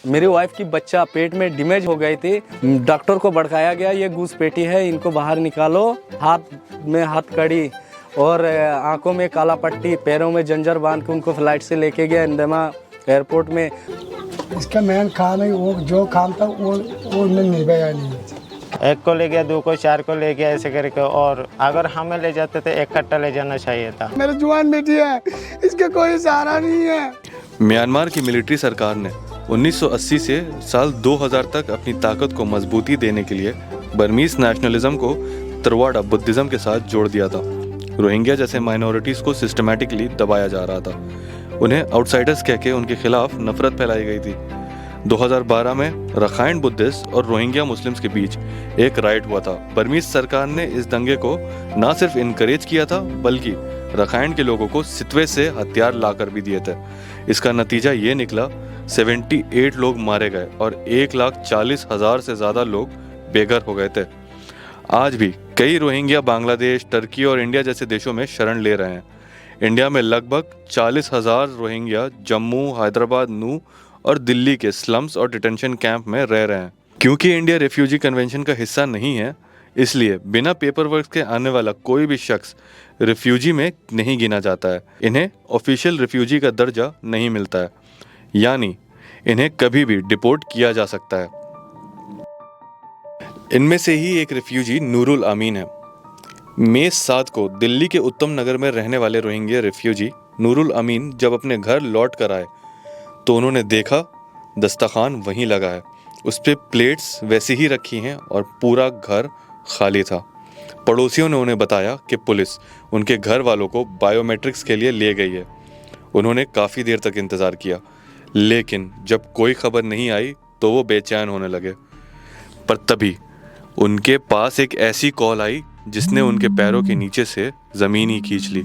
मेरी वाइफ की बच्चा पेट में डैमेज हो गई थी। डॉक्टर को भड़काया गया, ये घुसपैठी है, इनको बाहर निकालो। हाथ में हथकड़ी और आंखों में काला पट्टी, पैरों में जंजर बांध के उनको फ्लाइट से लेके गया इंदमा एयरपोर्ट में। इसका मेन काम है वो जो काम था वो नहीं गया नहीं। एक को ले गया, दो को, चार को ले गया, ऐसे करके। और अगर हमें ले जाते तो एक कट्टा ले जाना चाहिए था। मेरे जवान बेटी है, इसका कोई सहारा नहीं है। म्यांमार की मिलिट्री सरकार ने 1980 से साल 2000 तक अपनी ताकत को मजबूती देने के लिए बर्मीज नेशनलिज्म को तरवाड़ा बुद्धिज्म के साथ जोड़ दिया था। रोहिंग्या जैसे माइनॉरिटीज को सिस्टमैटिकली दबाया जा रहा था। उन्हें आउटसाइडर्स कह के उनके खिलाफ नफरत फैलाई गई थी। 2012 में रखाइन बुद्धिस्ट और रोहिंग्या मुस्लिम्स के बीच एक राइट हुआ था। बर्मीज सरकार ने इस दंगे को ना सिर्फ इनकरेज किया था बल्कि रखाइन के लोगों को सितवे से हथियार लाकर भी दिए थे। इसका नतीजा ये निकला, 78 लोग मारे गए और 1,40,000 से ज़्यादा लोग बेघर हो गए थे। आज भी कई रोहिंग्या बांग्लादेश, टर्की और इंडिया जैसे देशों में शरण ले रहे हैं। इंडिया में लगभग 40,000 रोहिंग्या जम्मू, हैदराबाद, नू और दिल्ली के स्लम्स और डिटेंशन कैंप में रह रहे हैं। क्योंकि इंडिया रेफ्यूजी कन्वेंशन का हिस्सा नहीं है, इसलिए बिना पेपर वर्क के आने वाला कोई भी शख्स रेफ्यूजी में नहीं गिना जाता है। इन्हें ऑफिशियल रेफ्यूजी का दर्जा नहीं मिलता है, यानी इन्हें कभी भी डिपोर्ट किया जा सकता है। इनमें से ही एक रेफ्यूजी नूरुल अमीन है। मई 7 को दिल्ली के उत्तम नगर में रहने वाले रोहिंग्या रेफ्यूजी नूरुल अमीन जब अपने घर लौट कर आए तो उन्होंने देखा दस्तरखान वहीं लगा है, उस पर प्लेट्स वैसी ही रखी हैं और पूरा घर खाली था। पड़ोसियों ने उन्हें बताया कि पुलिस उनके घर वालों को बायोमेट्रिक्स के लिए ले गई है। उन्होंने काफ़ी देर तक इंतज़ार किया, लेकिन जब कोई खबर नहीं आई तो वो बेचैन होने लगे। पर तभी उनके पास एक ऐसी कॉल आई जिसने उनके पैरों के नीचे से ज़मीन ही खींच ली।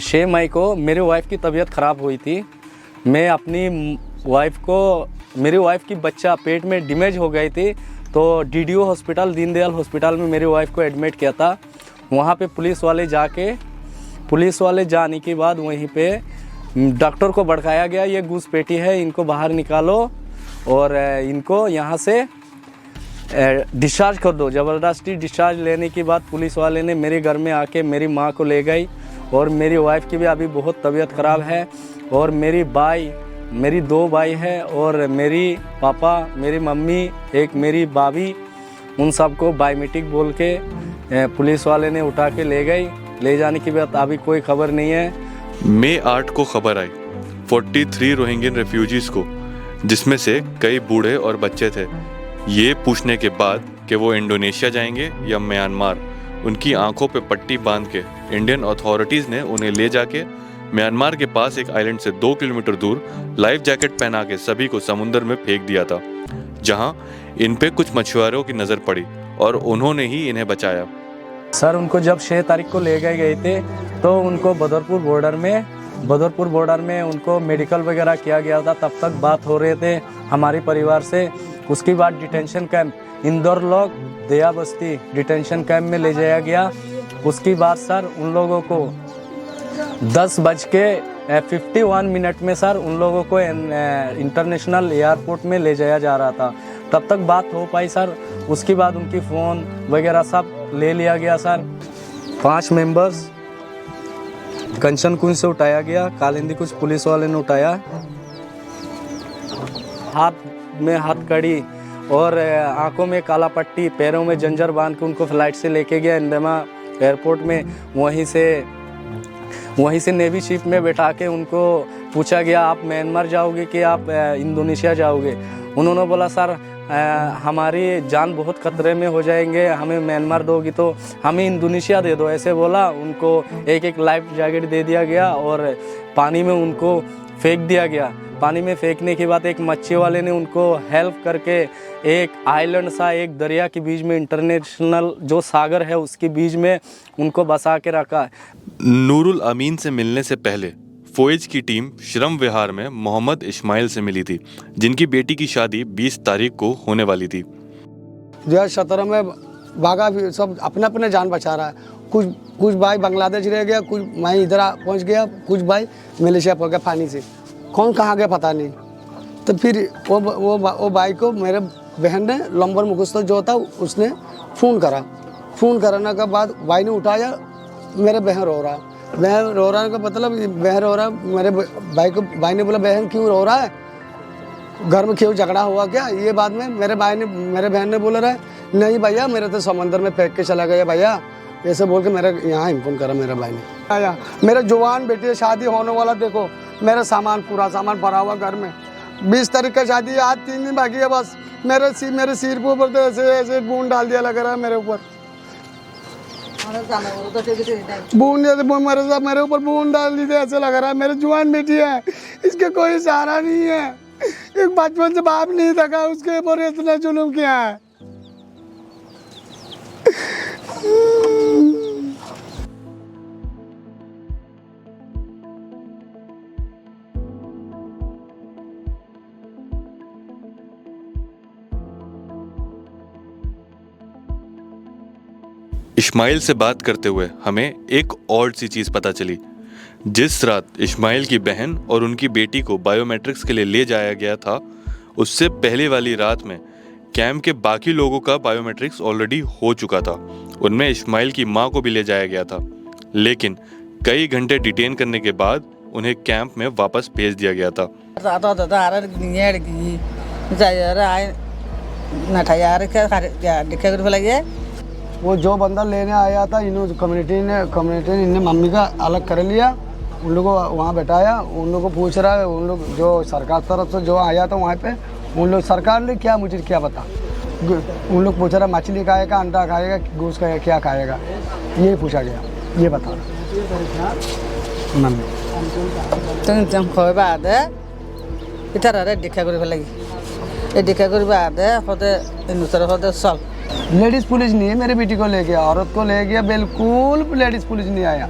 छः मई को मेरी वाइफ की तबीयत ख़राब हुई थी। मैं अपनी मेरी वाइफ की बच्चा पेट में डैमेज हो गई थी, तो डीडीओ हॉस्पिटल, दीनदयाल हॉस्पिटल में मेरी वाइफ को एडमिट किया था। वहाँ पे पुलिस वाले जाने के बाद वहीं पे डॉक्टर को भड़काया गया, ये घुसपैठी है, इनको बाहर निकालो और इनको यहाँ से डिस्चार्ज कर दो। ज़बरदस्ती डिस्चार्ज लेने के बाद पुलिस वाले ने मेरे घर में आके मेरी माँ को ले गई और मेरी वाइफ की भी अभी बहुत तबीयत ख़राब है। और मेरी 2 भाई है और मेरी पापा, मेरी मम्मी, एक मेरी भाभी, उन सबको बायोमेट्रिक बोल के पुलिस वाले ने उठा के ले गई। ले जाने की बाद अभी कोई खबर नहीं है। मई 8 को खबर आई 43 रोहिंग्यन रेफ्यूजीज को, जिसमें से कई बूढ़े और बच्चे थे। ये पूछने के बाद कि वो इंडोनेशिया जाएंगे या म्यांमार, उनकी आंखों पे पट्टी बांध के इंडियन अथॉरिटीज़ ने उन्हें ले जाके म्यांमार के पास एक आइलैंड से 2 किलोमीटर दूर लाइफ जैकेट पहना के सभी को समुद्र में फेंक दिया था, जहां इन पे कुछ मछुआरों की नज़र पड़ी और उन्होंने ही इन्हें बचाया। सर, उनको जब 6 तारीख को ले गए थे तो उनको बदरपुर बॉर्डर में उनको मेडिकल वगैरह किया गया था। तब तक बात हो रहे थे हमारे परिवार से। उसके बाद डिटेंशन कैंप इंदौर लोग दया बस्ती डिटेंशन कैंप में ले जाया गया। उसके बाद सर उन लोगों को 10:51 में सर उन लोगों को इंटरनेशनल एयरपोर्ट में ले जाया जा रहा था। तब तक बात हो पाई सर। उसके बाद उनकी फ़ोन वगैरह सब ले लिया गया सर। 5 मेंबर्स कंचन कुंज से उठाया गया, कालिंदी कुछ पुलिस वाले ने उठाया। हाथ में हथकड़ी और आंखों में काला पट्टी, पैरों में जंजर बांध के उनको फ्लाइट से लेके गया इंदमा एयरपोर्ट में। वहीं से नेवी शिप में बैठा के उनको पूछा गया आप म्यांमार जाओगे कि आप इंडोनेशिया जाओगे। उन्होंने बोला सर हमारी जान बहुत खतरे में हो जाएंगे, हमें म्यांमार दोगी तो हमें इंडोनेशिया दे दो, ऐसे बोला। उनको एक लाइफ जैकेट दे दिया गया और पानी में उनको फेंक दिया गया। पानी में फेंकने के बाद एक मच्छी वाले ने उनको हेल्प करके एक आइलैंड सा, एक दरिया के बीच में, इंटरनेशनल जो सागर है उसके बीच में उनको बसा के रखा। नूरुल अमीन से मिलने से पहले फोइज की टीम श्रम विहार में मोहम्मद इस्माइल से मिली थी, जिनकी बेटी की शादी 20 तारीख को होने वाली थी। 2017 में भागा भी सब अपने अपने जान बचा रहा है। कुछ भाई बांग्लादेश रह गया, कुछ मैं इधर पहुंच गया, कुछ भाई मलेशिया पहुंच गया पानी से। कौन कहाँ गया पता नहीं। तो फिर वो भाई को मेरे बहन ने लंबर मुखस्त जो था उसने फ़ोन करा। फ़ोन कराने के बाद भाई ने उठाया, मेरे बहन रो रहा का मतलब बहन रो रहा। मेरे भाई ने बोला बहन क्यों रो रहा है, घर में क्यों झगड़ा हुआ क्या। ये बाद में मेरे बहन ने बोला रहा नहीं भैया मेरे तो समंदर में फेंक के चला गया भैया, ऐसे बोल के मेरे यहाँ इन्फॉर्म करा मेरे भाई ने। आया मेरे जवान बेटी शादी होने वाला, देखो मेरा सामान पूरा सामान भरा हुआ घर में। 20 तारीख का शादी है, आज 3 दिन बाकी है बस। मेरे सिर के ऊपर तो ऐसे बूंद डाल दिया लग रहा है मेरे ऊपर। मेरे ऊपर बूंद डाल दी थी, ऐसे लग रहा है। मेरे जवान बेटी है, इसके कोई सहारा नहीं है। एक बचपन से बाप नहीं थका, उसके ऊपर इतना जुल्म किया है। इस्माइल से बात करते हुए हमें एक और सी चीज़ पता चली। जिस रात इस्माइल की बहन और उनकी बेटी को बायोमेट्रिक्स के लिए ले जाया गया था, उससे पहले वाली रात में कैंप के बाकी लोगों का बायोमेट्रिक्स ऑलरेडी हो चुका था। उनमें इस्माइल की मां को भी ले जाया गया था, लेकिन कई घंटे डिटेन करने के बाद उन्हें कैंप में वापस भेज दिया गया था। वो जो बंदा लेने आया था, कम्युनिटी ने इन्हें मम्मी का अलग कर लिया, उन लोगों को वहाँ बैठाया। उन लोगों को पूछ रहा है, उन लोग जो सरकार तरफ से जो आया था वहाँ पे, उन लोग सरकार ने क्या मुझे क्या बता, उन लोग पूछ रहा मछली खाएगा, अंडा खाएगा, गोश्त खाएगा, क्या खाएगा, ये पूछा गया, ये बता मम्मी। लेडीज़ पुलिस नहीं है, मेरी बेटी को ले गया, औरत को ले गया, बिल्कुल लेडीज़ पुलिस नहीं आया।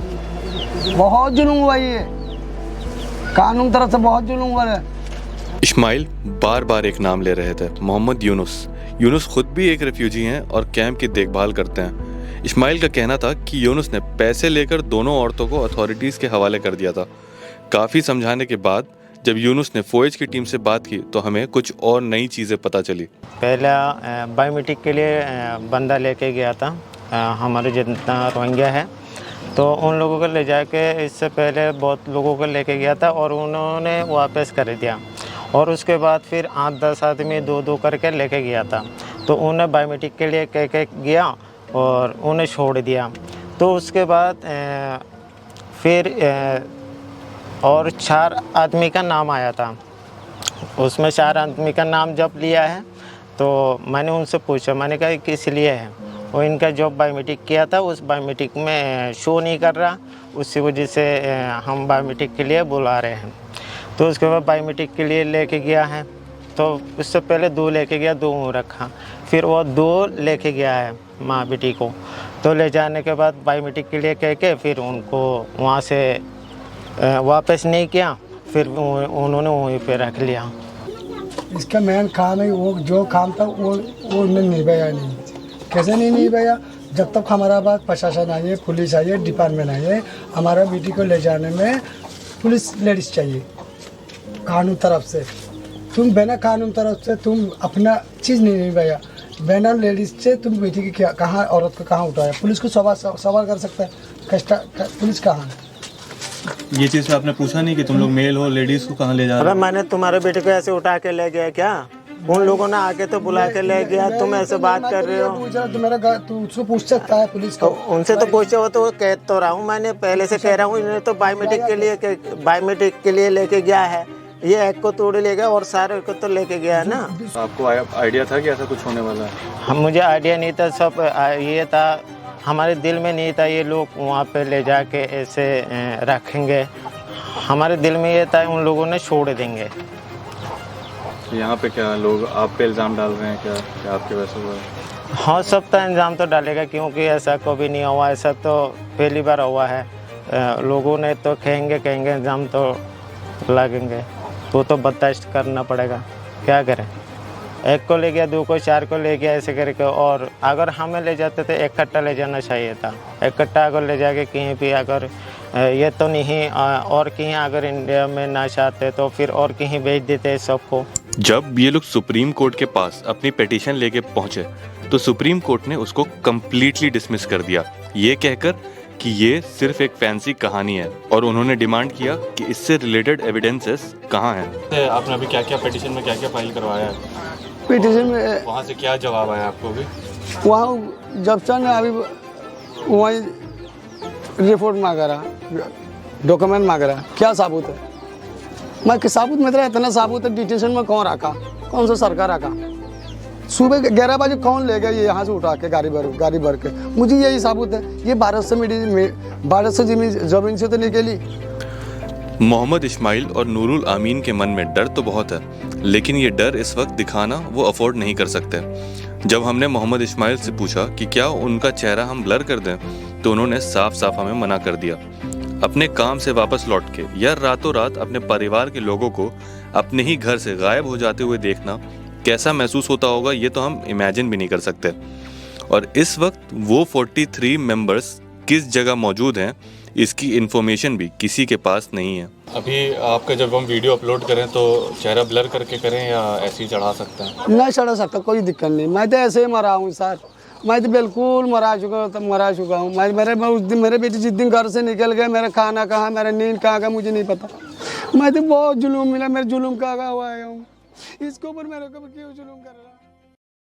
बहुत जुल्म हुआ, ये कानून तरफ से बहुत जुल्म हुआ है। इस्माइल बार बार एक नाम ले रहे थे, मोहम्मद यूनुस खुद भी एक रेफ्यूजी हैं और कैंप की देखभाल करते हैं। इस्माइल का कहना था कि यूनुस ने पैसे लेकर दोनों औरतों को अथॉरिटीज़ के हवाले कर दिया था। काफ़ी समझाने के बाद जब यूनुस ने फोइज की टीम से बात की तो हमें कुछ और नई चीज़ें पता चली। पहला बायोमेट्रिक के लिए बंदा लेके गया था, हमारे जितना रोहिंग्या है, तो उन लोगों को ले जाके इससे पहले बहुत लोगों को लेके गया था और उन्होंने वापस कर दिया। और उसके बाद फिर 8-10 आदमी 2-2 करके लेके गया था, तो उन्हें बायोमेट्रिक के लिए कह के गया और उन्हें छोड़ दिया। तो उसके बाद फिर और 4 आदमी का नाम आया था। उसमें 4 आदमी का नाम जब लिया है तो मैंने उनसे पूछा, मैंने कहा किस लिए है। और इनका जो बायोमेट्रिक किया था उस बायोमेट्रिक में शो नहीं कर रहा, उसी वजह से हम बायोमेट्रिक के लिए बुला रहे हैं। तो उसके बाद बायोमेट्रिक के लिए लेके गया है, तो उससे पहले 2 लेके गया, 2 रखा, फिर वो 2 लेके गया है माँ बेटी को। तो ले जाने के बाद बायोमेट्रिक के लिए कह के फिर उनको वहाँ से वापस नहीं किया, फिर उन्होंने वहीं पे रख लिया। इसका मेन काम है, वो जो काम था वो निभाया नहीं। कैसे नहीं निभाया? जब तक हमारा बात प्रशासन आई है, पुलिस आई है, डिपार्टमेंट आई है, हमारा बेटी को ले जाने में पुलिस लेडीज चाहिए कानून तरफ से। तुम बिना कानून तरफ से तुम अपना चीज़ नहीं निभाया, बिना लेडीज से तुम बेटी की क्या कहाँ, औरत को कहाँ उठाया? पुलिस को सवाल कर सकता है, पुलिस कहाँ है? ये चीज़ आपने पूछा नहीं कि तुम लोग मेल हो, लेडीज को कहाँ ले जा रहे हो? मैंने तुम्हारे बेटे को ऐसे उठा के ले गया क्या? उन लोगों ने आके तो बुला के ले गया, तुम ऐसे बात कर रहे हो। तू उसको पूछ सकता है पुलिस को। उनसे तो पूछे हो, तो कह तो रहा हूँ, मैंने पहले से कह रहा हूँ, इन्हें तो बायोमेट्रिक के लिए लेके गया है, ये एक को तोड़ ले गया और सारे को तो लेके गया है ना। आपको आइडिया था कि ऐसा कुछ होने वाला है? मुझे आइडिया नहीं था, सब ये था, हमारे दिल में नहीं था ये लोग वहाँ पे ले जाके ऐसे रखेंगे। हमारे दिल में ये था उन लोगों ने छोड़ देंगे। यहाँ पे क्या लोग आप पे इल्ज़ाम डाल रहे हैं क्या आपके वैसे हुआ है? हाँ, सब तो इल्ज़ाम तो डालेगा, क्योंकि ऐसा कभी नहीं हुआ, ऐसा तो पहली बार हुआ है। लोगों ने तो कहेंगे एग्ज़ाम तो लगेंगे, तो बर्दाश्त करना पड़ेगा, क्या करें। एक को ले गया, दो को, चार को ले गया, ऐसे करके। और अगर हमें ले जाते तो इकट्ठा ले जाना चाहिए था। इकट्ठा अगर ले जाके कहीं भी अगर ये तो नहीं और कहीं अगर इंडिया में ना चाहते तो फिर और कहीं भेज देते सबको। जब ये लोग सुप्रीम कोर्ट के पास अपनी पिटीशन लेके पहुंचे तो सुप्रीम कोर्ट ने उसको कंप्लीटली डिसमिस कर दिया, ये कहकर कि ये सिर्फ एक फैंसी कहानी है, और उन्होंने डिमांड किया कि इससे रिलेटेड एविडेंसेस कहाँ हैं। आपने अभी क्या क्या पिटीशन में क्या क्या फाइल करवाया है, पिटीशन में वहाँ से क्या जवाब आया आपको भी? वहाँ जब से ना अभी वही रिपोर्ट मांग रहा, डॉक्यूमेंट मांग रहा, क्या साबुत है? मैं कि साबुत में तेरा इतना साबुत है, डिटेशन में कौन रखा, कौन सा सरकार रखा? सुबह 11 बजे कौन ले गया ये यहाँ से उठा के गाड़ी भर के? मुझे यही साबुत है। ये भारत से जमीन से तो निकली। मोहम्मद इस्माइल और नूरुल आमीन के मन में डर तो बहुत है, लेकिन ये डर इस वक्त दिखाना वो अफोर्ड नहीं कर सकते। जब हमने मोहम्मद इस्माइल से पूछा कि क्या उनका चेहरा हम ब्लर कर दें, तो उन्होंने साफ साफ हमें मना कर दिया। अपने काम से वापस लौट के या रातों रात अपने परिवार के लोगों को अपने ही घर से गायब हो जाते हुए देखना कैसा महसूस होता होगा, ये तो हम इमेजिन भी नहीं कर सकते। और इस वक्त वो 43 मेंबर्स किस जगह मौजूद हैं, इसकी इन्फॉर्मेशन भी किसी के पास नहीं है। अभी आपका जब हम वीडियो अपलोड करें तो चेहरा ब्लर करके करें या ऐसे ही चढ़ा सकते हैं? नहीं चढ़ा सकता, कोई दिक्कत नहीं। मैं तो ऐसे ही मरा हूँ सर, मैं तो बिल्कुल मरा चुका हूँ। उस दिन मेरे बेटे जिस दिन घर से निकल गए, मेरा खाना कहाँ, मेरा नींद कहाँ का मुझे नहीं पता। मैं तो बहुत जुलूम मिला, मेरे जुलूम कहाँ हुआ है, इसके ऊपर मेरे को क्यों जुलूम कर रहा है।